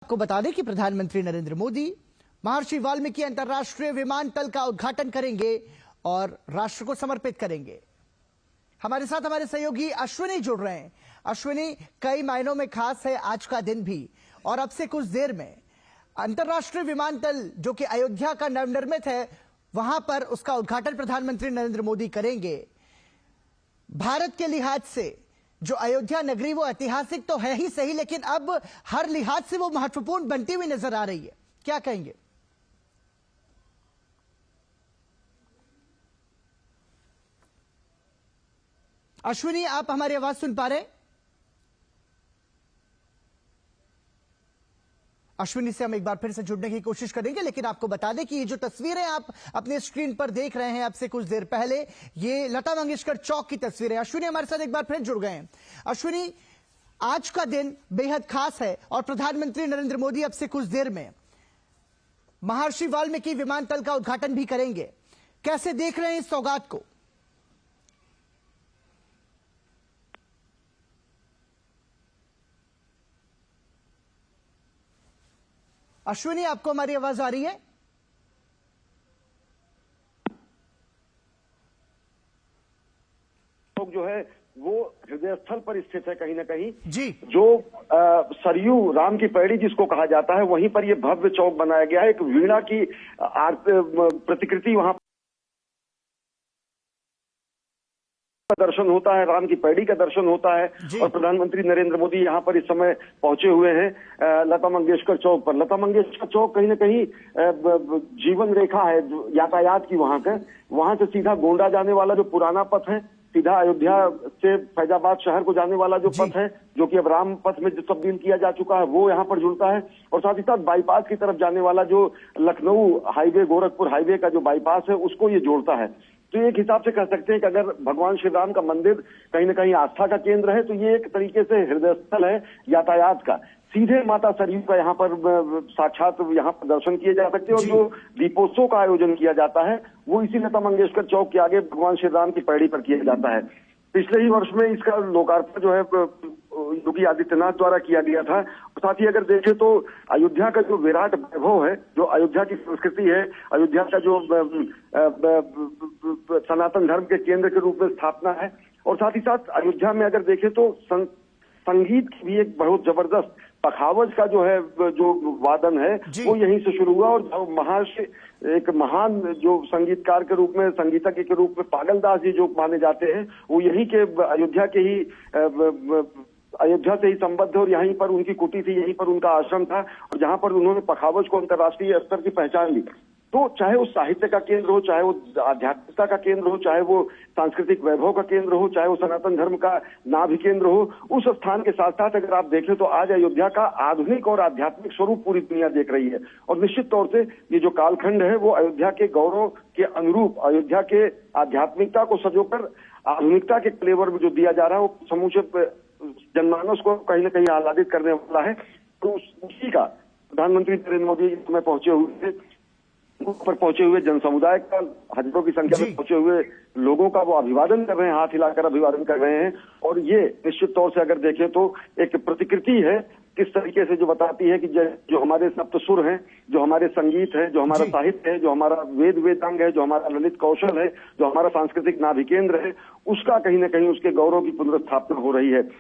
आपको बता दें कि प्रधानमंत्री नरेंद्र मोदी महर्षि वाल्मीकि अंतर्राष्ट्रीय विमानतल का उद्घाटन करेंगे और राष्ट्र को समर्पित करेंगे। हमारे साथ हमारे सहयोगी अश्विनी जुड़ रहे हैं। अश्विनी, कई मायनों में खास है आज का दिन भी, और अब से कुछ देर में अंतर्राष्ट्रीय विमानतल जो कि अयोध्या का नवनिर्मित है, वहां पर उसका उद्घाटन प्रधानमंत्री नरेंद्र मोदी करेंगे। भारत के लिहाज से जो अयोध्या नगरी वो ऐतिहासिक तो है ही सही, लेकिन अब हर लिहाज से वो महत्वपूर्ण बनती हुई नजर आ रही है। क्या कहेंगे? अश्विनी, आप हमारी आवाज सुन पा रहे हैं? अश्विनी से हम एक बार फिर से जुड़ने की कोशिश करेंगे, लेकिन आपको बता दें कि ये जो तस्वीरें आप अपने स्क्रीन पर देख रहे हैं अब से कुछ देर पहले, ये लता मंगेशकर चौक की तस्वीरें। अश्विनी हमारे साथ एक बार फिर जुड़ गए हैं। अश्विनी, आज का दिन बेहद खास है और प्रधानमंत्री नरेंद्र मोदी अब से कुछ देर में महर्षि वाल्मीकि विमानतल का उद्घाटन भी करेंगे। कैसे देख रहे हैं इस सौगात को? अश्विनी, आपको हमारी आवाज आ रही है? जो है वो हृदय स्थल पर स्थित है कहीं ना कहीं जी। जो सरयू राम की पैड़ी जिसको कहा जाता है, वहीं पर ये भव्य चौक बनाया गया है। एक वीणा की प्रतिकृति वहां दर्शन होता है, राम की पैड़ी का दर्शन होता है। और प्रधानमंत्री नरेंद्र मोदी यहाँ पर इस समय पहुंचे हुए हैं लता मंगेशकर चौक पर। लता मंगेशकर चौक कहीं ना कहीं जीवन रेखा है यातायात की वहां से सीधा गोंडा जाने वाला जो पुराना पथ है, सीधा अयोध्या से फैजाबाद शहर को जाने वाला जो पथ है, जो कि अब राम पथ में जो तब्दील किया जा चुका है, वो यहाँ पर जुड़ता है। और साथ ही साथ बाईपास की तरफ जाने वाला जो लखनऊ हाईवे गोरखपुर हाईवे का जो बाईपास है, उसको ये जोड़ता है। तो एक हिसाब से कह सकते हैं कि अगर भगवान श्री राम का मंदिर कहीं ना कहीं आस्था का केंद्र है, तो ये एक तरीके से हृदय स्थल है यातायात का। सीधे माता सरयू का यहाँ पर साक्षात यहाँ पर दर्शन किए जा सकते हैं। और जो दीपोत्सव का आयोजन किया जाता है वो इसी लता मंगेशकर चौक के आगे भगवान श्री राम की पैड़ी पर किया जाता है। पिछले ही वर्ष में इसका लोकार्पण जो है योगी आदित्यनाथ द्वारा किया गया था। साथ ही अगर देखें तो अयोध्या का जो विराट वैभव है, जो अयोध्या की संस्कृति है, अयोध्या का जो सनातन धर्म के केंद्र के रूप में स्थापना है, और साथ ही साथ अयोध्या में अगर देखें तो संगीत की भी एक बहुत जबरदस्त पखावज का जो है जो वादन है वो यहीं से शुरू हुआ। और जो महर्षि एक महान जो संगीतकार के रूप में, संगीतज्ञ के रूप में पागलदास जी जो माने जाते हैं, वो यहीं के अयोध्या से ही संबद्ध है। और यहीं पर उनकी कुटी थी, यहीं पर उनका आश्रम था, और जहां पर उन्होंने पखावज को अंतर्राष्ट्रीय स्तर की पहचान ली। तो चाहे वो साहित्य का केंद्र हो, चाहे वो आध्यात्मिकता का केंद्र हो, चाहे वो सांस्कृतिक वैभव का केंद्र हो, चाहे वो सनातन धर्म का नाभि केंद्र हो, उस स्थान के साथ साथ अगर आप देखें तो आज अयोध्या का आधुनिक और आध्यात्मिक स्वरूप पूरी दुनिया देख रही है। और निश्चित तौर से ये जो कालखंड है वो अयोध्या के गौरव के अनुरूप, अयोध्या के आध्यात्मिकता को सजोकर आधुनिकता के फ्लेवर में जो दिया जा रहा है, वो समूचे जनमानस को कहीं ना कहीं आह्लादित करने वाला है। तो उसी का प्रधानमंत्री नरेंद्र मोदी इसमें पहुंचे हुए जन समुदाय का हजारों की संख्या में पहुंचे हुए लोगों का वो अभिवादन कर रहे हैं, हाथ हिलाकर अभिवादन कर रहे हैं। और ये निश्चित तौर से अगर देखें तो एक प्रतिकृति है किस तरीके से जो बताती है कि जो हमारे सप्त सुर हैं, जो हमारे संगीत है, जो हमारा साहित्य है, जो हमारा वेदांग है, जो हमारा ललित कौशल है, जो हमारा सांस्कृतिक नाभि केंद्र है, उसका कहीं ना कहीं उसके गौरव की पुनर्स्थापना हो रही है।